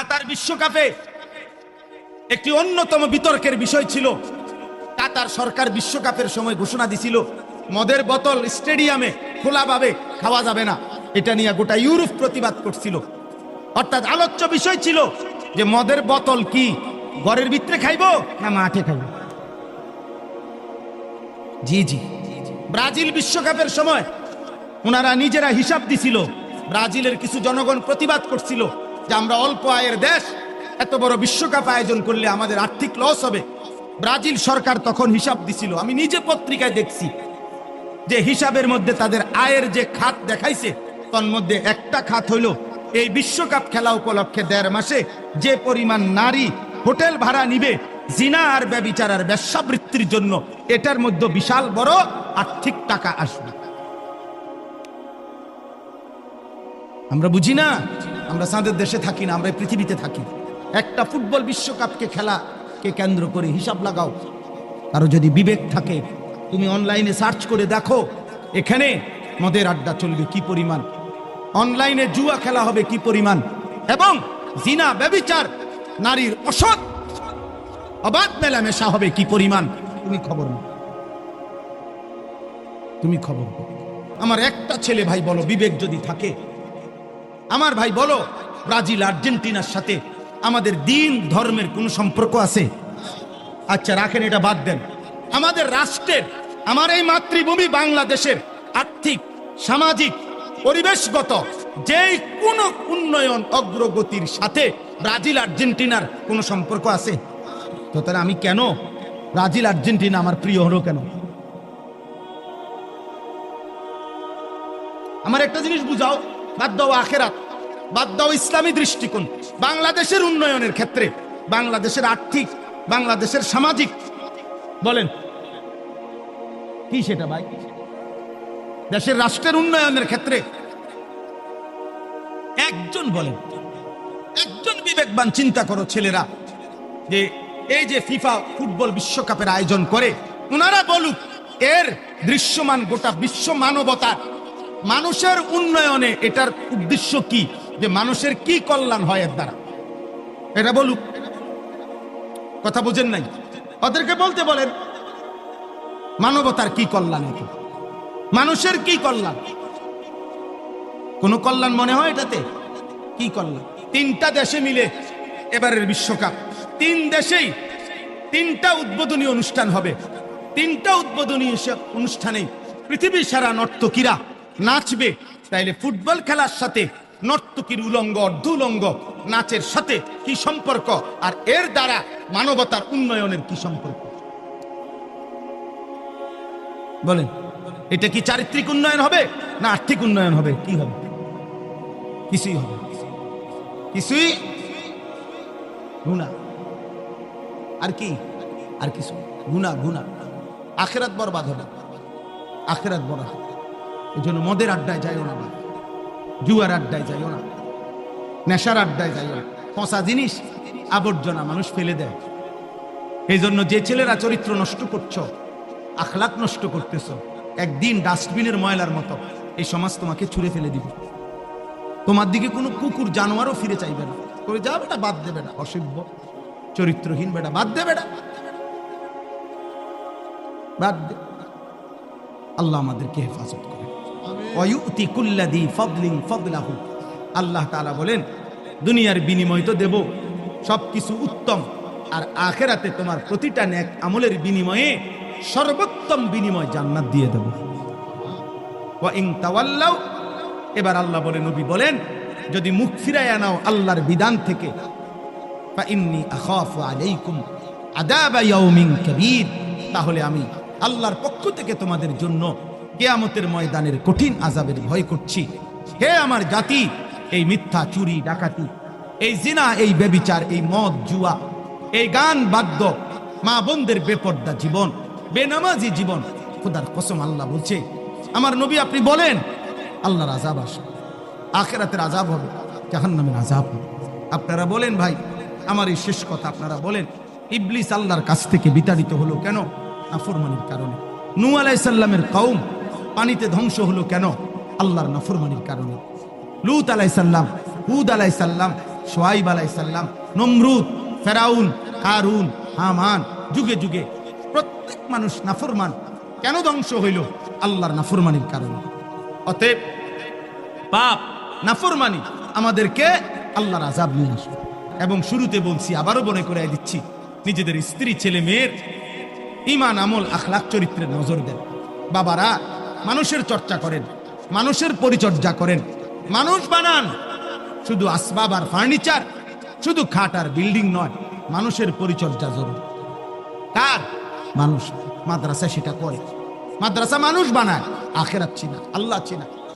কাতার বিশ্বকাপে একটি অন্যতম বিতর্কের বিষয় ছিল। কাতার সরকার বিশ্বকাপের সময় ঘোষণা দিছিল মদের বোতল স্টেডিয়ামে খোলাভাবে খাওয়া যাবে না। এটা নিয়ে গোটা ইউরোপ প্রতিবাদ করছিল। অর্থাৎ আলোচ্য বিষয় ছিল যে মদের বোতল কি ঘরের ভিতরে খাইবো না মাঠে খাইব। জি জি, ব্রাজিল বিশ্বকাপের সময় ওনারা নিজেরা হিসাব দিছিল। ব্রাজিলের কিছু জনগণ প্রতিবাদ করছিল যে আমরা অল্প আয়ের দেশ, এত বড় বিশ্বকাপ আয়োজন করলে আমাদের আর্থিক লস হবে। ব্রাজিল সরকার তখন হিসাব দিছিল, আমি নিজে পত্রিকায় দেখছি যে হিসাবের মধ্যে তাদের আয়ের যে খাত দেখাইছে তার মধ্যে একটা খাত হইল এই বিশ্বকাপ খেলা উপলক্ষে 1.5 মাসে যে পরিমাণ নারী হোটেল ভাড়া নিবে জিনা আর ব্যভিচার আর বেশ্যাবৃত্তির জন্য, এটার মধ্যে বিশাল বড় আর্থিক টাকা আসবে। আমরা বুঝি না, আমরা চাঁদের দেশে থাকি না, আমরা পৃথিবীতে থাকি। একটা ফুটবল বিশ্বকাপকে খেলাকে কেন্দ্র করে হিসাব লাগাও। কারো যদি বিবেক থাকে তুমি অনলাইনে সার্চ করে দেখো এখানে মদের আড্ডা চলবে কি পরিমাণ, অনলাইনে জুয়া খেলা হবে কি পরিমাণ, এবং জিনা ব্যভিচার নারীর অসৎ অবাধ মেলামেশা হবে কি পরিমাণ। তুমি খবর নাও, তুমি খবর নাও। আমার একটা ছেলে ভাই বলো, বিবেক যদি থাকে আমার ভাই বলো, ব্রাজিল আর্জেন্টিনার সাথে আমাদের দিন ধর্মের কোন সম্পর্ক আছে? আচ্ছা রাখেন, এটা বাদ দেন। আমাদের রাষ্ট্রের, আমার এই মাতৃভূমি বাংলাদেশের আর্থিক, সামাজিক, পরিবেশগত যে কোনো উন্নয়ন অগ্রগতির সাথে ব্রাজিল আর্জেন্টিনার কোনো সম্পর্ক আছে? তো তাহলে আমি কেন ব্রাজিল আর্জেন্টিনা আমার প্রিয় হলো কেন? আমার একটা জিনিস বুঝাও, বাদ দাও আখেরাত, বাদ দাও ইসলামী দৃষ্টিকোণ। বাংলাদেশের উন্নয়নের ক্ষেত্রে, বাংলাদেশের আর্থিক, বাংলাদেশের সামাজিক, বলেন কি সেটা ভাই? দেশের রাষ্ট্রের উন্নয়নের ক্ষেত্রে একজন বলেন, একজন বিবেকবান চিন্তা করো ছেলেরা, যে এই যে ফিফা ফুটবল বিশ্বকাপের আয়োজন করে ওনারা বলুক এর দৃশ্যমান গোটা বিশ্ব মানবতার মানুষের উন্নয়নে এটার উদ্দেশ্য কি, যে মানুষের কি কল্যাণ হয় এর দ্বারা, এটা বলুক। কথা বুঝেন নাই? ওদেরকে বলতে বলেন মানবতার কি কল্যাণ, এতে মানুষের কি কল্যাণ? কোন কল্যাণ মনে হয় এটাতে? কি কল্যাণ? 3টা দেশে মিলে এবারের বিশ্বকাপ, 3 দেশেই 3টা উদ্বোধনী অনুষ্ঠান হবে। 3টা উদ্বোধনী অনুষ্ঠানে পৃথিবীর সারা নর্তকীরা নাচবে। তাইলে ফুটবল খেলার সাথে নর্তকীর উলঙ্গ অর্ধ উলঙ্গ নাচের সাথে কি সম্পর্ক, আর এর দ্বারা মানবতার উন্নয়নের কি সম্পর্ক? বলেন, এটা কি চারিত্রিক উন্নয়ন হবে না আর্থিক উন্নয়ন হবে? কি হবে? কিছুই হবে, কিছুই গুনাহ। আর কি? আর কিছু গুনাহ, গুনাহ। আখিরাত বরবাদ হবে, আখিরাত বরবাদ। এই জন্য মদের আড্ডায় যাইও না, জুয়ার আড্ডায় যাইও না, নেশার আড্ডায় যাইও না। পচা জিনিস, আবর্জনা মানুষ ফেলে দেয়। এই জন্য যে ছেলেরা চরিত্র নষ্ট করছো, আখলাক নষ্ট করতেছো, একদিন ডাস্টবিনের ময়লার মতো এই সমাজ তোমাকে ছুঁড়ে ফেলে দিবে। তোমার দিকে কোনো কুকুর জানোয়ারও ফিরে চাইবে না, করে যা বেটা, বাদ দেবে না, অসভ্য চরিত্রহীন বেটা, বাদ দেবে না, বাদ দে। আল্লাহ আমাদেরকে হেফাজত করে। ওয়ায়ুতি কুল্লাযী ফাদলিন ফাদলাহু। আল্লাহ তাআলা বলেন দুনিয়ার বিনিময় তো দেব সবকিছু উত্তম, আর আখিরাতে তোমার প্রতিটা নেক আমলের বিনিময়ে সর্বোত্তম বিনিময় জান্নাত দিয়ে দেব। ওয়া ইন তাওয়াল্লাউ, এবার আল্লাহ বলেন, নবী বলেন, যদি মুখ ফিরাইয়া নাও আল্লাহর বিধান থেকে, ফা ইন্নী আখাফু আলাইকুম আযাবা ইয়াউমিন কাবীর, তাহলে আমি আল্লাহর পক্ষ থেকে তোমাদের জন্য কিয়ামতের ময়দানের কঠিন আযাবের ভয় করছি। হে আমার জাতি, এই মিথ্যা, চুরি, ডাকাতি, এই জিনা, এই ব্যভিচার, এই মদ, জুয়া, এই গান বাদ্য, মা বোনদের বেপর্দা জীবন, বেনামাজি জীবন, খোদার কসম আল্লাহ বলছে, আমার নবী আপনি বলেন আল্লাহর আযাব আসবে, আখিরাতের আযাব হবে, জাহান্নামের আযাব হবে। আপনারা বলেন ভাই, আমার এই শেষ কথা, আপনারা বলেন ইবলিস আল্লাহর কাছ থেকে বিতাড়িত হলো কেন? নাফরমানির কারণে। নূহ আলাইহিস সালামের কওম পানিতে ধ্বংস হলো কেন? আল্লাহর নাফরমানির কারণে। লূত আলাইহিস সালাম, হুদ আলাইহিস সালাম, শোয়াইব আলাইহিস সালাম, নমরুদ, ফেরাউন, কারুন, হামান, যুগে যুগে প্রত্যেক মানুষ নাফরমান। কেন ধ্বংস হইল? আল্লাহর নাফরমানির কারণে। অতএব পাপ, নাফরমানি আমাদেরকে আল্লাহর আযাব নিয়ে আসবে। এবং শুরুতে বলছি, আবারও মনে করে দিচ্ছি, নিজেদের স্ত্রী, ছেলে মেয়ের ঈমান, আমল, আখলাক, চরিত্রের নজর দেন। বাবারা মানুষের চর্চা করেন, মানুষের পরিচর্যা করেন, মানুষ বানান। শুধু আসবাব আর ফার্নিচার, শুধু খাট আর বিল্ডিং নয়, মানুষের পরিচর্যা জরুরি। কার? মানুষ। মাদ্রাসা সেটা করে, মাদ্রাসা মানুষ বানায়, আখেরাত চিনা, আল্লাহ চিনা।